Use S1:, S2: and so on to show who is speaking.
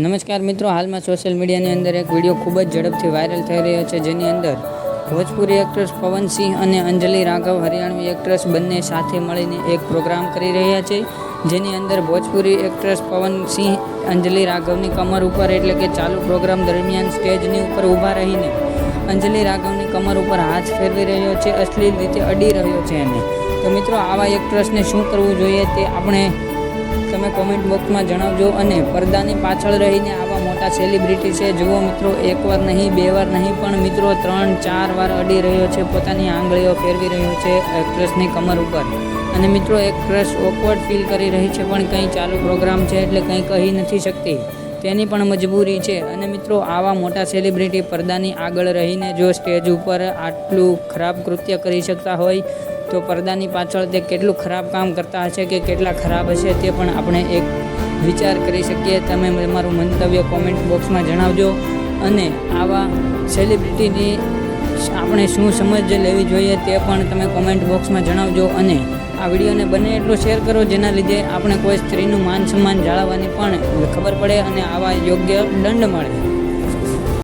S1: નમસ્કાર મિત્રો, હાલમાં સોશિયલ મીડિયાની અંદર એક વિડીયો ખૂબ જ ઝડપથી વાયરલ થઈ રહ્યો છે, જેની અંદર ભોજપુરી એક્ટ્રેસ પવન સિંહ અને અંજલિ રાઘવ હરિયાણવી એક્ટ્રેસ બંને સાથે મળીને એક પ્રોગ્રામ કરી રહ્યા છે, જેની અંદર ભોજપુરી એક્ટ્રેસ પવન સિંહ અંજલિ રાઘવની કમર ઉપર એટલે કે ચાલુ પ્રોગ્રામ દરમિયાન સ્ટેજની ઉપર ઊભા રહીને અંજલિ રાઘવની કમર ઉપર હાથ ફેરવી રહ્યો છે, અશ્લીલ રીતે અડી રહ્યો છે. એને તો મિત્રો, આવા એક્ટ્રેસને શું કરવું જોઈએ તે આપણે તમે કોમેન્ટ બોક્સમાં જણાવજો. અને પડદાની પાછળ રહીને આવા મોટા સેલિબ્રિટી છે, જુઓ મિત્રો, એકવાર નહીં, બે વાર નહીં, પણ મિત્રો 3-4 વાર અડી રહ્યો છે, પોતાની આંગળીઓ ફેરવી રહ્યો છે એક્ટ્રેસની કમર ઉપર. અને મિત્રો, એક્ટ્રેસ ઓકવર્ડ ફીલ કરી રહી છે, પણ કંઈ ચાલુ પ્રોગ્રામ છે એટલે કંઈ કહી નથી શકતી, તેની પણ મજબૂરી છે. અને મિત્રો, આવા મોટા સેલિબ્રિટી પડદાની આગળ રહીને જો સ્ટેજ ઉપર આટલું ખરાબ કૃત્ય કરી શકતા હોય તો પડદાની પાછળ તે કેટલું ખરાબ કામ કરતા હશે કે કેટલા ખરાબ હશે તે પણ આપણે એક વિચાર કરી શકીએ. તમે તમારું મંતવ્ય કોમેન્ટ બોક્સમાં જણાવજો. અને આવા સેલિબ્રિટીની આપણે શું સમજ લેવી જોઈએ તે પણ તમે કોમેન્ટ બોક્સમાં જણાવજો. અને આ વિડીયોને બને એટલો શેર કરો, જેના લીધે આપણે કોઈ સ્ત્રીનું માન સન્માન જાળવવાની પણ ખબર પડે અને આવા યોગ્ય દંડ મળે.